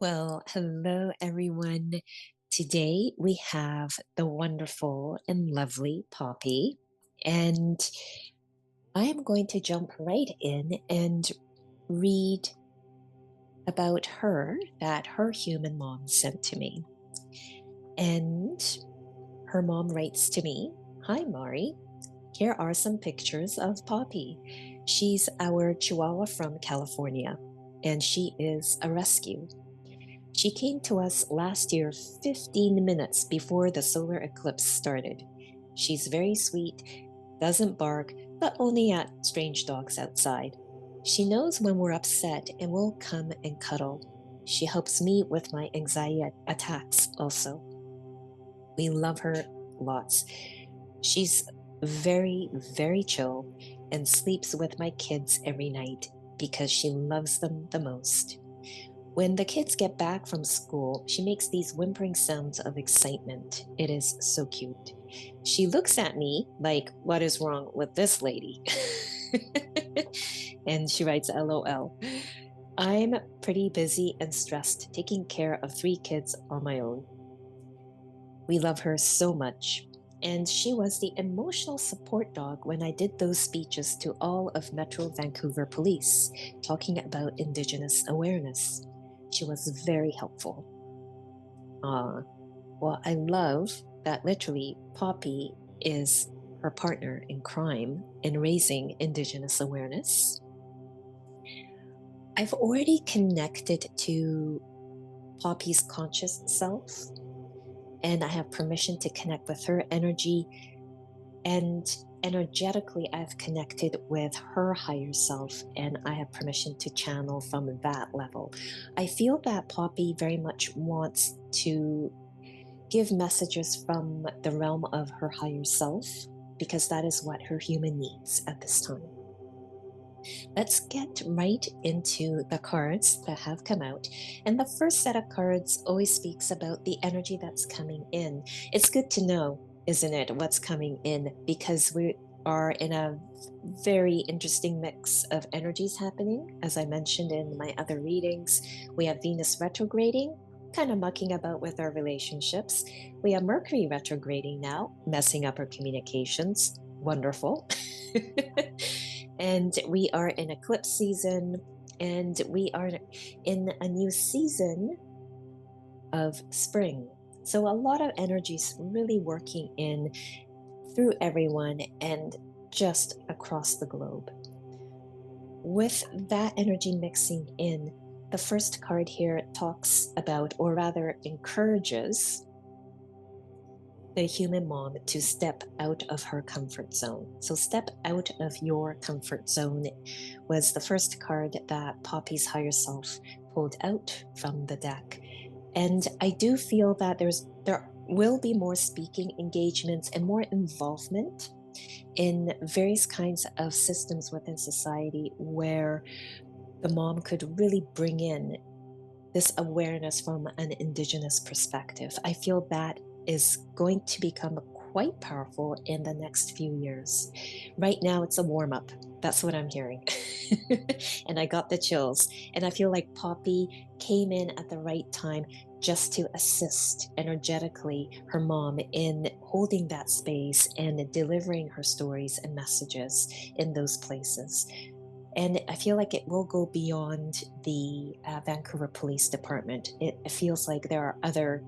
Well, hello everyone. Today we have the wonderful and lovely Poppy, and I am going to jump right in and read about her that her human mom sent to me. And her mom writes to me, "Hi, Mari. Here are some pictures of Poppy. She's our Chihuahua from California, and she is a rescue. She came to us last year 15 minutes before the solar eclipse started. She's very sweet, doesn't bark, but only at strange dogs outside. She knows when we're upset and will come and cuddle. She helps me with my anxiety attacks also. We love her lots. She's very, very chill and sleeps with my kids every night because she loves them the most. When the kids get back from school, she makes these whimpering sounds of excitement. It is so cute. She looks at me like, what is wrong with this lady? And she writes, LOL. I'm pretty busy and stressed taking care of three kids on my own. We love her so much. And she was the emotional support dog when I did those speeches to all of Metro Vancouver Police talking about Indigenous awareness. She was very helpful. Well, I love that literally Poppy is her partner in crime in raising Indigenous awareness. I've already connected to Poppy's conscious self, and I have permission to connect with her energy. And energetically, I've connected with her higher self, and I have permission to channel from that level. I feel that Poppy very much wants to give messages from the realm of her higher self because that is what her human needs at this time. Let's get right into the cards that have come out. And the first set of cards always speaks about the energy that's coming in. It's good to know, isn't it, what's coming in because we are in a very interesting mix of energies happening. As I mentioned in my other readings, we have Venus retrograding, kind of mucking about with our relationships. We have Mercury retrograding now, messing up our communications. Wonderful. And we are in eclipse season, and we are in a new season of spring. So a lot of energies really working in through everyone and just across the globe. With that energy mixing in, the first card here talks about, or rather encourages, the human mom to step out of her comfort zone. So, step out of your comfort zone was the first card that Poppy's higher self pulled out from the deck. And I do feel that there will be more speaking engagements and more involvement in various kinds of systems within society where the mom could really bring in this awareness from an Indigenous perspective. I feel that is going to become quite powerful in the next few years. Right now, it's a warm up. That's what I'm hearing. And I got the chills. And I feel like Poppy came in at the right time just to assist energetically her mom in holding that space and delivering her stories and messages in those places. And I feel like it will go beyond the Vancouver Police Department. It feels like there are other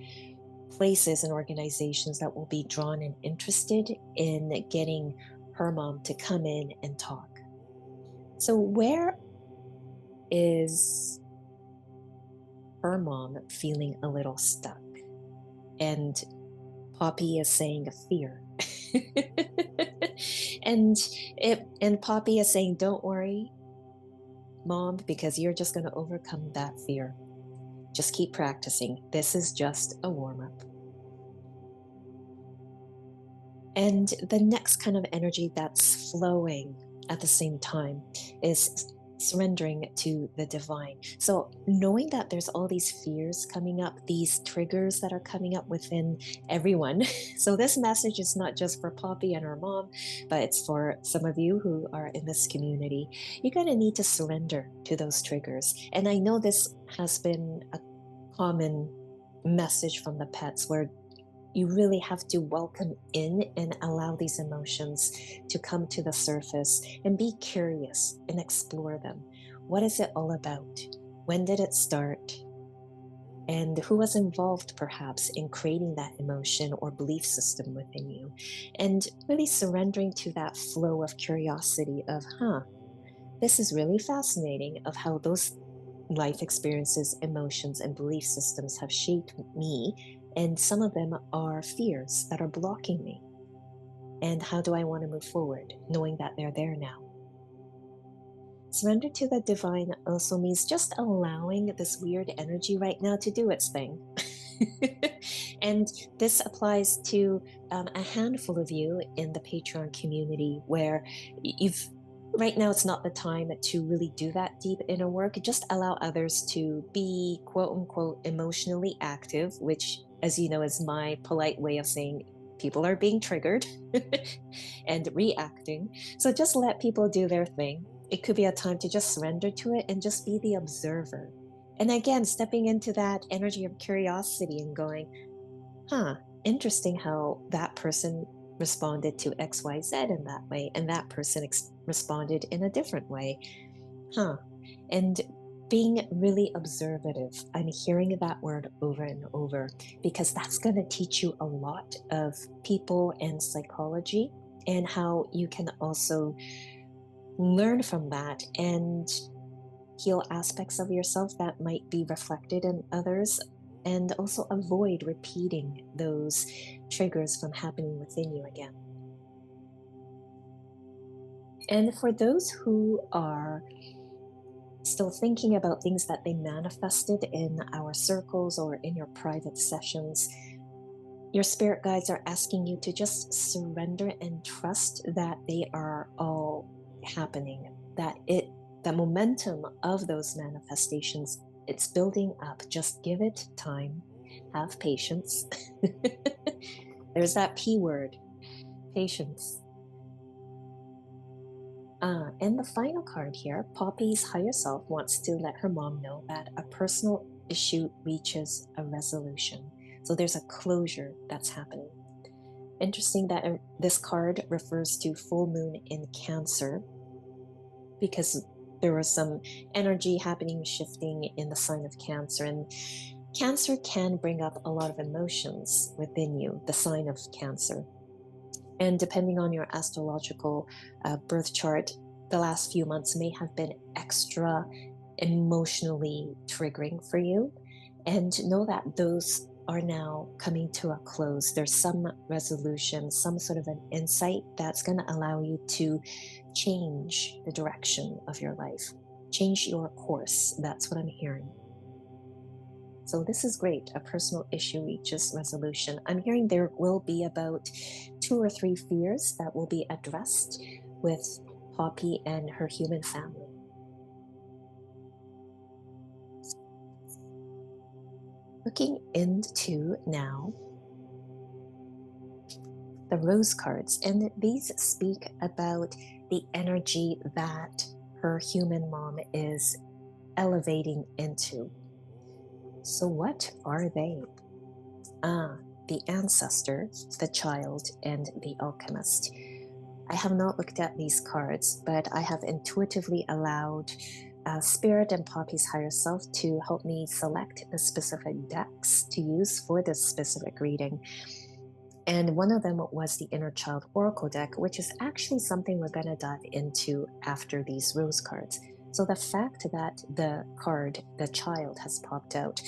places and organizations that will be drawn and interested in getting her mom to come in and talk. So, where is her mom feeling a little stuck? And Poppy is saying fear. And Poppy is saying, don't worry, mom, because you're just going to overcome that fear. Just keep practicing. This is just a warm up. And the next kind of energy that's flowing at the same time is surrendering to the divine. So, knowing that there's all these fears coming up, these triggers that are coming up within everyone. So, this message is not just for Poppy and her mom, but it's for some of you who are in this community. You're going to need to surrender to those triggers. And I know this has been a common message from the pets where you really have to welcome in and allow these emotions to come to the surface and be curious and explore them. What is it all about? When did it start? And who was involved perhaps in creating that emotion or belief system within you? And really surrendering to that flow of curiosity of, this is really fascinating of how those life experiences, emotions, and belief systems have shaped me. And some of them are fears that are blocking me. And how do I want to move forward, knowing that they're there now? Surrender to the divine also means just allowing this weird energy right now to do its thing. And this applies to a handful of you in the Patreon community where you've right now it's not the time to really do that deep inner work. Just allow others to be quote unquote emotionally active, which, as you know, is my polite way of saying people are being triggered and reacting. So just let people do their thing. It could be a time to just surrender to it and just be the observer. And again, stepping into that energy of curiosity and going, huh, interesting how that person responded to XYZ in that way, and that person responded in a different way. Huh. And being really observative. I'm hearing that word over and over because that's going to teach you a lot of people and psychology and how you can also learn from that and heal aspects of yourself that might be reflected in others, and also avoid repeating those triggers from happening within you again. And for those who are still thinking about things that they manifested in our circles or in your private sessions, your spirit guides are asking you to just surrender and trust that they are all happening, that the momentum of those manifestations, it's building up. Just give it time, have patience. There's that P word, patience. And the final card here, Poppy's higher self wants to let her mom know that a personal issue reaches a resolution. So there's a closure that's happening. Interesting that this card refers to full moon in Cancer because there was some energy happening, shifting in the sign of Cancer. And Cancer can bring up a lot of emotions within you, the sign of Cancer. And depending on your astrological birth chart, the last few months may have been extra emotionally triggering for you. And know that those are now coming to a close. There's some resolution, some sort of an insight that's going to allow you to change the direction of your life, change your course. That's what I'm hearing. So this is great. A personal issue reaches resolution. I'm hearing there will be about 2 or 3 fears that will be addressed with Poppy and her human family. Looking into now the rose cards, and these speak about the energy that her human mom is elevating into. So what are they? The ancestor, the child, and the alchemist. I have not looked at these cards, but I have intuitively allowed Spirit and Poppy's higher self to help me select the specific decks to use for this specific reading. And one of them was the Inner Child Oracle deck, which is actually something we're going to dive into after these rose cards. So the fact that the card, the child, has popped out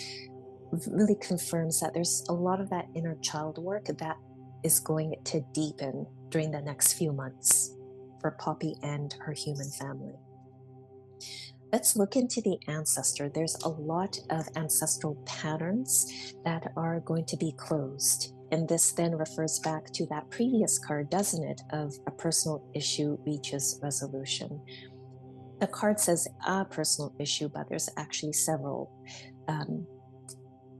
really confirms that there's a lot of that inner child work that is going to deepen during the next few months for Poppy and her human family. Let's look into the ancestor. There's a lot of ancestral patterns that are going to be closed. And this then refers back to that previous card, doesn't it, of a personal issue reaches resolution. The card says a personal issue, but there's actually several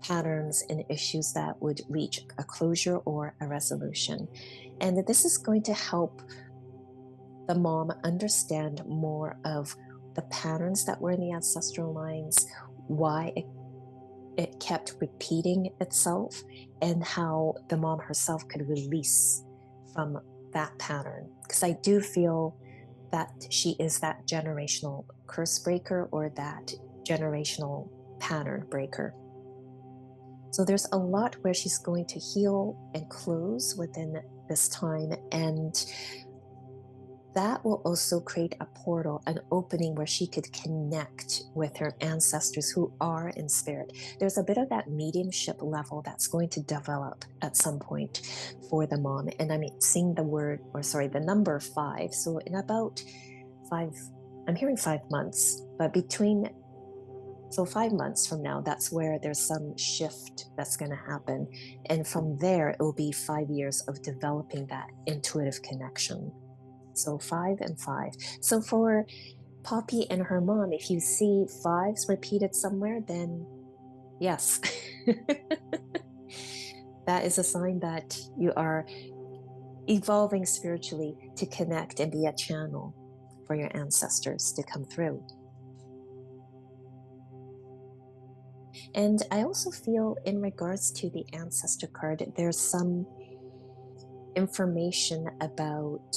patterns and issues that would reach a closure or a resolution. And this is going to help the mom understand more of the patterns that were in the ancestral lines, why it kept repeating itself, and how the mom herself could release from that pattern. Because I do feel that she is that generational curse breaker or that generational pattern breaker. So there's a lot where she's going to heal and close within this time. And that will also create a portal, an opening where she could connect with her ancestors who are in spirit. There's a bit of that mediumship level that's going to develop at some point for the mom. And I'm seeing the number 5. So in about 5, I'm hearing 5 months, but so 5 months from now, that's where there's some shift that's going to happen. And from there, it will be 5 years of developing that intuitive connection. So 5 and 5. So for Poppy and her mom, if you see 5s repeated somewhere, then yes, that is a sign that you are evolving spiritually to connect and be a channel for your ancestors to come through. And I also feel, in regards to the ancestor card, there's some information about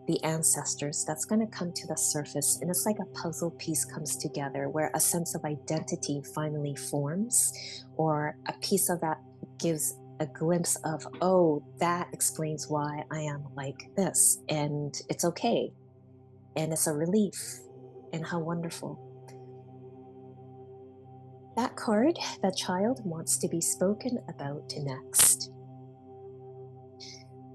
the ancestors that's going to come to the surface, and it's like a puzzle piece comes together where a sense of identity finally forms, or a piece of that gives a glimpse of, oh, that explains why I am like this, and it's okay, and it's a relief, and how wonderful. That card, the child wants to be spoken about next.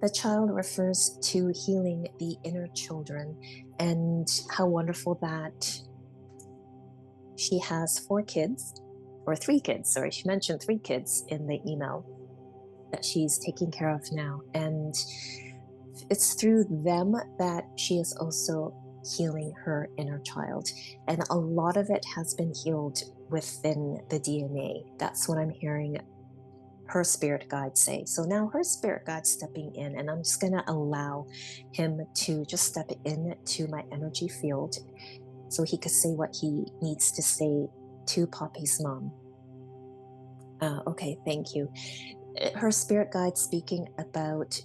The child refers to healing the inner children, and how wonderful that she has 4 kids, or 3 kids, sorry, she mentioned 3 kids in the email that she's taking care of now. And it's through them that she is also healing her inner child. And a lot of it has been healed within the DNA. That's what I'm hearing her spirit guide say. So now her spirit guide's stepping in, and I'm just going to allow him to just step into my energy field so he could say what he needs to say to Poppy's mom. Okay, thank you. Her spirit guide speaking about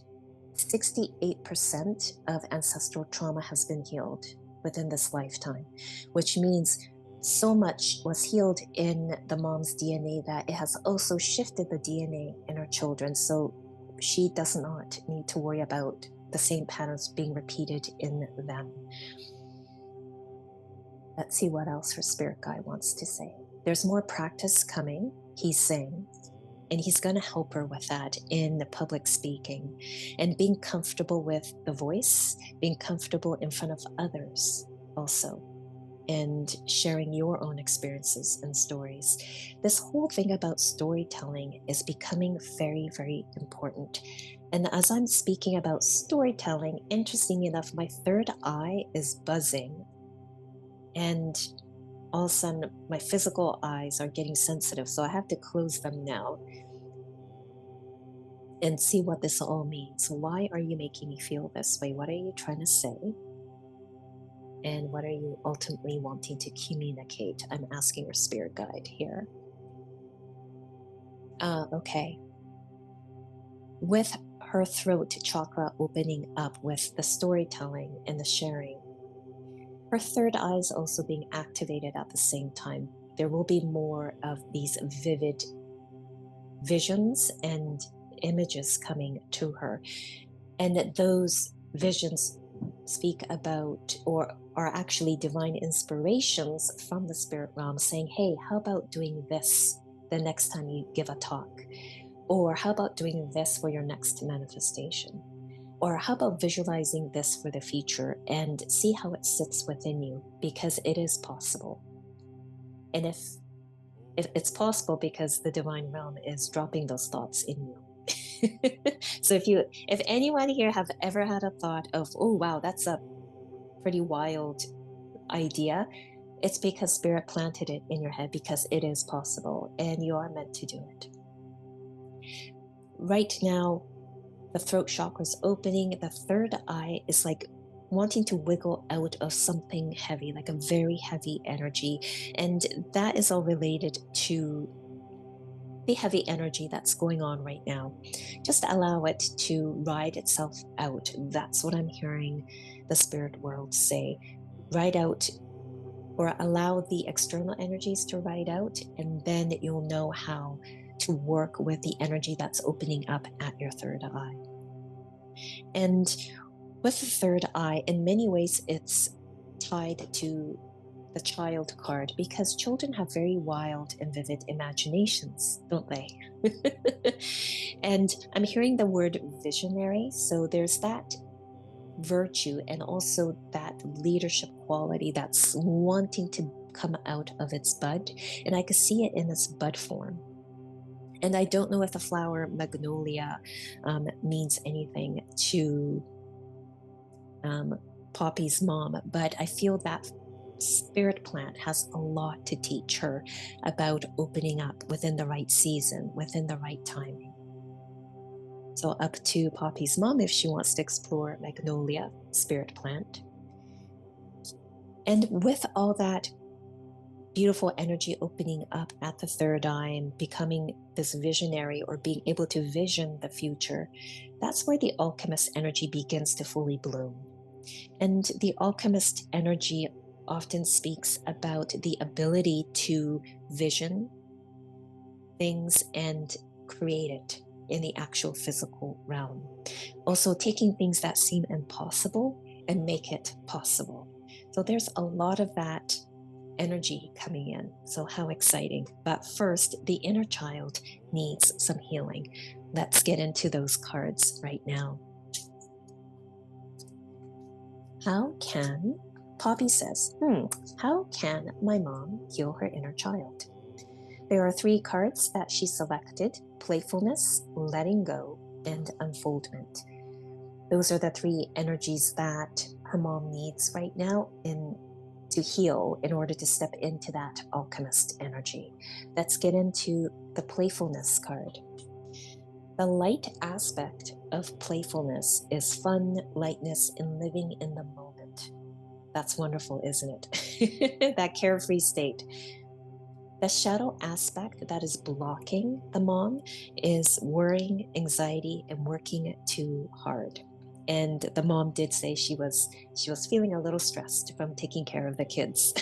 68% of ancestral trauma has been healed within this lifetime, which means so much was healed in the mom's DNA that it has also shifted the DNA in her children. So she does not need to worry about the same patterns being repeated in them. Let's see what else her spirit guide wants to say. There's more practice coming, he's saying, and he's going to help her with that in the public speaking and being comfortable with the voice, being comfortable in front of others also, and sharing your own experiences and stories. This whole thing about storytelling is becoming very, very important. And as I'm speaking about storytelling, interesting enough, my third eye is buzzing. And all of a sudden, my physical eyes are getting sensitive. So I have to close them now and see what this all means. So why are you making me feel this way? What are you trying to say? And what are you ultimately wanting to communicate? I'm asking your spirit guide here. Okay. With her throat chakra opening up with the storytelling and the sharing, her third eye is also being activated at the same time. There will be more of these vivid visions and images coming to her. And those visions speak about, or are actually divine inspirations from the spirit realm saying, hey, how about doing this the next time you give a talk? Or how about doing this for your next manifestation? Or how about visualizing this for the future and see how it sits within you, because it is possible. And if it's possible because the divine realm is dropping those thoughts in you. So if anyone here have ever had a thought of, oh wow, that's a pretty wild idea, it's because spirit planted it in your head, because it is possible and you are meant to do it. Right now, the throat chakra is opening. The third eye is like wanting to wiggle out of something heavy, like a very heavy energy. And that is all related to the heavy energy that's going on right now. Just allow it to ride itself out. That's what I'm hearing the spirit world say. Ride out, or allow the external energies to ride out, and then you'll know how to work with the energy that's opening up at your third eye. And with the third eye, in many ways, it's tied to the child card, because children have very wild and vivid imaginations, don't they? And I'm hearing the word visionary. So there's that virtue and also that leadership quality that's wanting to come out of its bud. And I could see it in its bud form. And I don't know if the flower magnolia means anything to Poppy's mom, but I feel that spirit plant has a lot to teach her about opening up within the right season, within the right timing. So up to Poppy's mom if she wants to explore magnolia spirit plant. And with all that beautiful energy opening up at the third eye and becoming this visionary, or being able to vision the future, that's where the alchemist energy begins to fully bloom. And the alchemist energy often speaks about the ability to vision things and create it in the actual physical realm. Also, taking things that seem impossible and make it possible. So there's a lot of that energy coming in. So how exciting. But first, the inner child needs some healing. Let's get into those cards right now. Poppy says, how can my mom heal her inner child? There are 3 cards that she selected: playfulness, letting go, and unfoldment. Those are the 3 energies that her mom needs right now to heal in order to step into that alchemist energy. Let's get into the playfulness card. The light aspect of playfulness is fun, lightness, and living in the moment. That's wonderful, isn't it? That carefree state. The shadow aspect that is blocking the mom is worrying, anxiety, and working too hard. And the mom did say she was feeling a little stressed from taking care of the kids.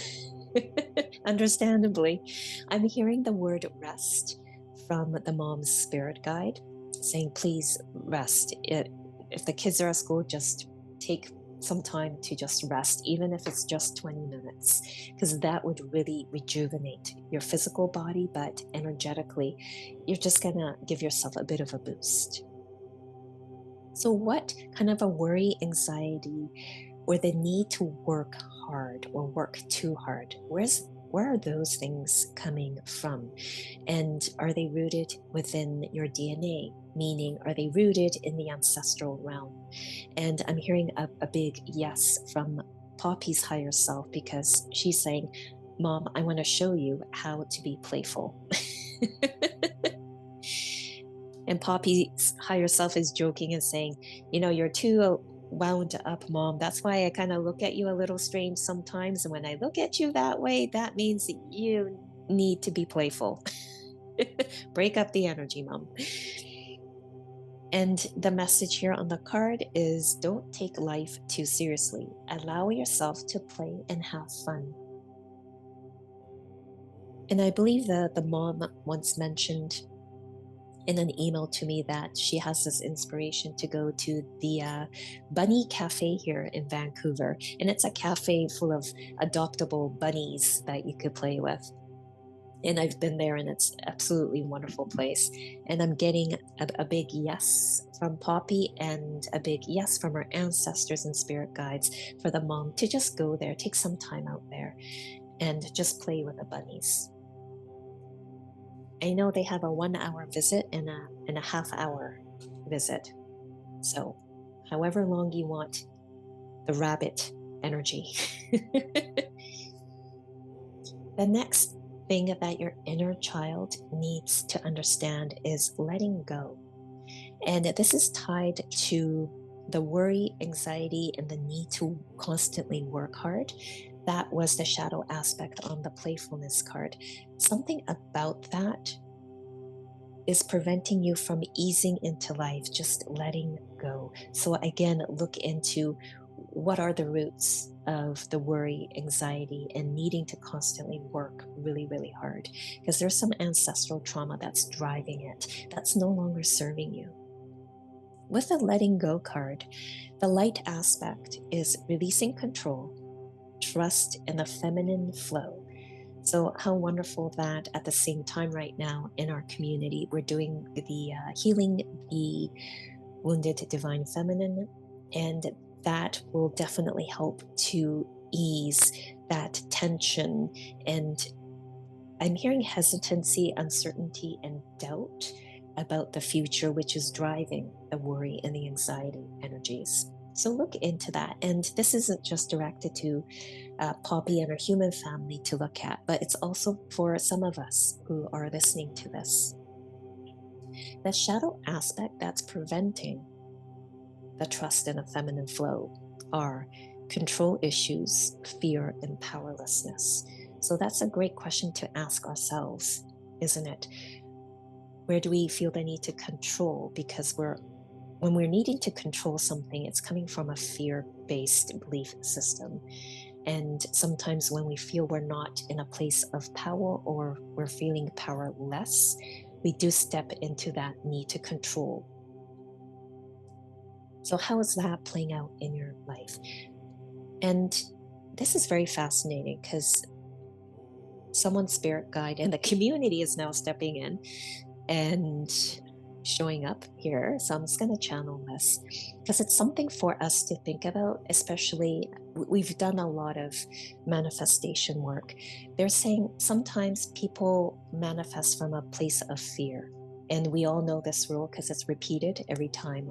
Understandably. I'm hearing the word rest from the mom's spirit guide, saying, please rest. If the kids are at school, just take some time to just rest, even if it's just 20 minutes, because that would really rejuvenate your physical body, but energetically, you're just gonna give yourself a bit of a boost. So what kind of a worry, anxiety, or the need to work hard or work too hard, where are those things coming from? And are they rooted within your DNA? Meaning, are they rooted in the ancestral realm? And I'm hearing a big yes from Poppy's higher self, because she's saying, Mom, I want to show you how to be playful. And Poppy's higher self is joking and saying, you're too wound up, Mom. That's why I kind of look at you a little strange sometimes. And when I look at you that way, that means that you need to be playful. Break up the energy, Mom. And the message here on the card is, don't take life too seriously. Allow yourself to play and have fun. And I believe that the mom once mentioned in an email to me that she has this inspiration to go to the Bunny Cafe here in Vancouver. And it's a cafe full of adoptable bunnies that you could play with. And I've been there, and it's absolutely wonderful place. And I'm getting a big yes from Poppy, and a big yes from her ancestors and spirit guides for the mom to just go there, take some time out there, and just play with the bunnies. I know they have a 1-hour visit and a half-hour visit. So however long you want the rabbit energy. The next thing that your inner child needs to understand is letting go. And this is tied to the worry, anxiety, and the need to constantly work hard. That was the shadow aspect on the playfulness card. Something about that is preventing you from easing into life, just letting go. So, again, look into what are the roots of the worry, anxiety, and needing to constantly work really, really hard. Because there's some ancestral trauma that's driving it, that's no longer serving you. With the letting go card, the light aspect is releasing control, trust, and the feminine flow. So, how wonderful that at the same time, right now in our community, we're doing the healing the wounded divine feminine, and that will definitely help to ease that tension. And I'm hearing hesitancy, uncertainty, and doubt about the future, which is driving the worry and the anxiety energies. So look into that. And this isn't just directed to Poppy and her human family to look at, but it's also for some of us who are listening to this. The shadow aspect that's preventing the trust in a feminine flow are control issues, fear, and powerlessness. So that's a great question to ask ourselves, isn't it? Where do we feel the need to control? Because when we're needing to control something, it's coming from a fear-based belief system. And sometimes when we feel we're not in a place of power or we're feeling powerless, we do step into that need to control. So, how is that playing out in your life? And this is very fascinating because someone's spirit guide and the community is now stepping in and showing up here. So I'm just going to channel this because it's something for us to think about, especially we've done a lot of manifestation work. They're saying sometimes people manifest from a place of fear. And we all know this rule because it's repeated every time.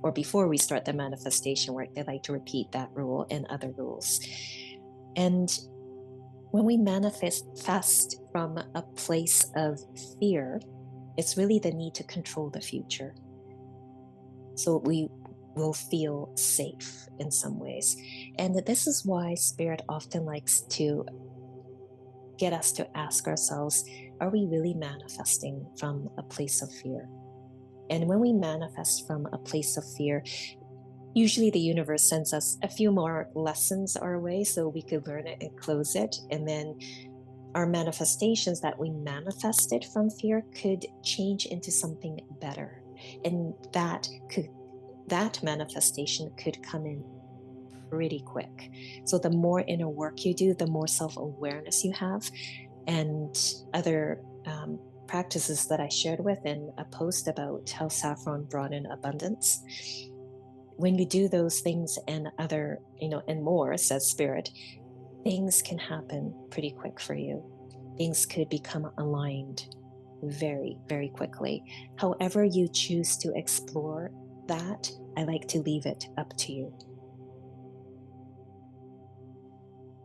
Or before we start the manifestation work, they like to repeat that rule and other rules. And when we manifest from a place of fear, it's really the need to control the future. So we will feel safe in some ways. And this is why Spirit often likes to get us to ask ourselves, are we really manifesting from a place of fear? And when we manifest from a place of fear, usually the universe sends us a few more lessons our way so we could learn it and close it. And then our manifestations that we manifested from fear could change into something better. And that manifestation could come in pretty quick. So the more inner work you do, the more self-awareness you have, and other practices that I shared with in a post about how saffron brought in abundance. When you do those things and other, and more, says Spirit, things can happen pretty quick for you. Things could become aligned very, very quickly. However, you choose to explore that, I like to leave it up to you.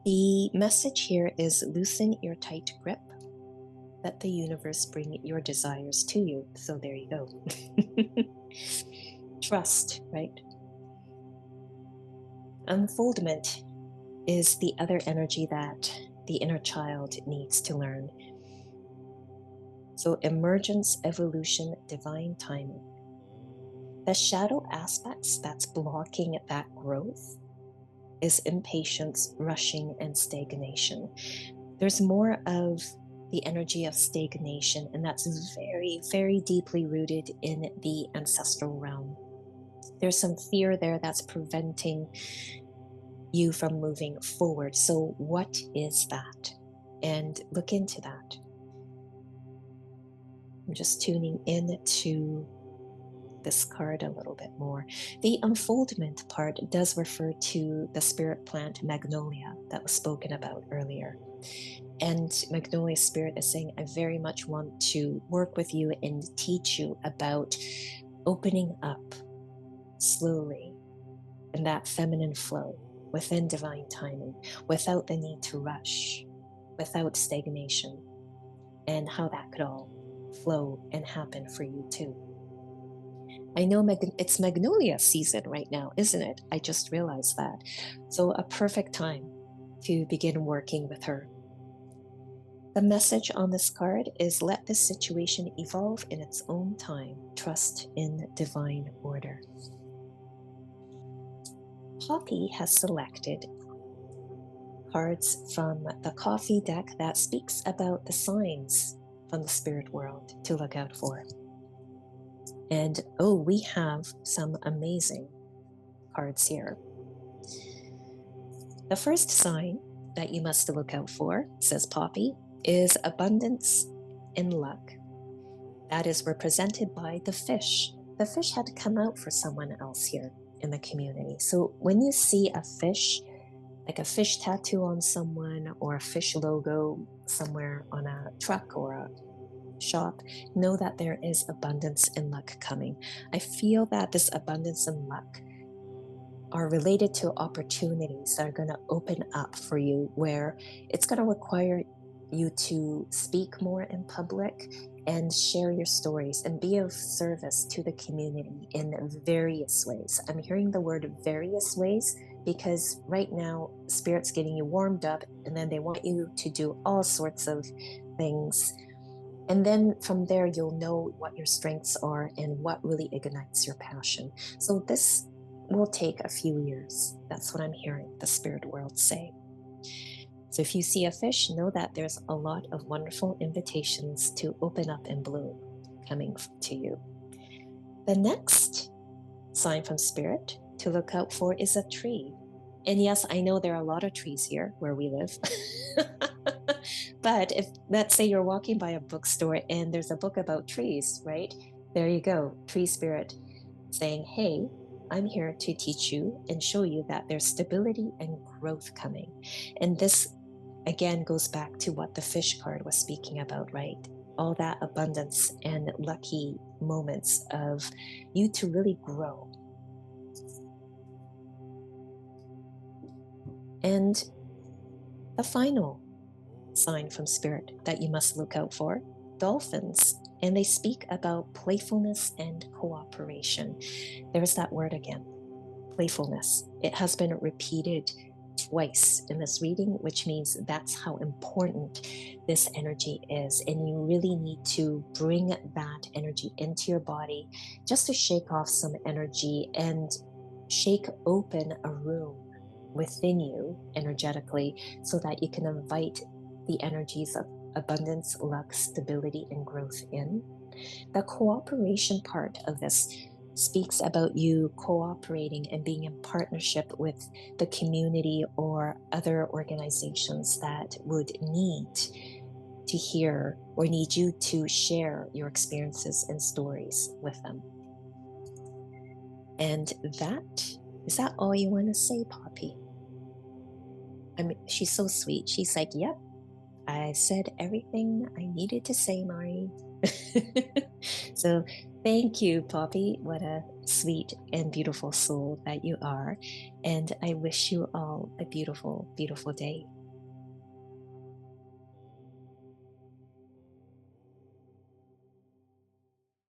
The message here is loosen your tight grip. Let the universe bring your desires to you. So there you go. Trust, right? Unfoldment is the other energy that the inner child needs to learn. So emergence, evolution, divine timing. The shadow aspects that's blocking that growth is impatience, rushing, and stagnation. There's more of the energy of stagnation, and that's very, very deeply rooted in the ancestral realm. There's some fear there that's preventing you from moving forward. So, what is that? And look into that. I'm just tuning in to this card a little bit more. The unfoldment part does refer to the spirit plant magnolia that was spoken about earlier. And Magnolia Spirit is saying, I very much want to work with you and teach you about opening up slowly in that feminine flow within divine timing, without the need to rush, without stagnation, and how that could all flow and happen for you too. I know it's Magnolia season right now, isn't it? I just realized that. So a perfect time to begin working with her. The message on this card is let this situation evolve in its own time. Trust in divine order. Poppy has selected cards from the coffee deck that speaks about the signs from the spirit world to look out for. And oh, we have some amazing cards here. The first sign that you must look out for, says Poppy, is abundance and luck. That is represented by the fish. The fish had to come out for someone else here in the community. So when you see a fish, like a fish tattoo on someone or a fish logo somewhere on a truck or a shop, know that there is abundance and luck coming. I feel that this abundance and luck are related to opportunities that are going to open up for you, where it's going to require you to speak more in public and share your stories and be of service to the community in various ways. I'm hearing the word various ways because right now Spirit's getting you warmed up, and then they want you to do all sorts of things. And then from there, you'll know what your strengths are and what really ignites your passion. So this will take a few years. That's what I'm hearing the spirit world say. So if you see a fish, know that there's a lot of wonderful invitations to open up and bloom coming to you. The next sign from spirit to look out for is a tree. And yes, I know there are a lot of trees here where we live. But if, let's say, you're walking by a bookstore and there's a book about trees, right? There you go, tree spirit saying, hey, I'm here to teach you and show you that there's stability and growth coming. And this, again, goes back to what the fish card was speaking about, right? All that abundance and lucky moments of you to really grow. And the final sign from spirit that you must look out for, dolphins. And they speak about playfulness and cooperation. There's that word again, playfulness. It has been repeated twice in this reading, which means that's how important this energy is. And you really need to bring that energy into your body just to shake off some energy and shake open a room within you energetically so that you can invite the energies of abundance, luck, stability, and growth in. The cooperation part of this speaks about you cooperating and being in partnership with the community or other organizations that would need to hear or need you to share your experiences and stories with them. And is that all you want to say, Poppy? I mean, she's so sweet. She's like, yep, I said everything I needed to say, Mari. So thank you, Poppy. What a sweet and beautiful soul that you are. And I wish you all a beautiful, beautiful day.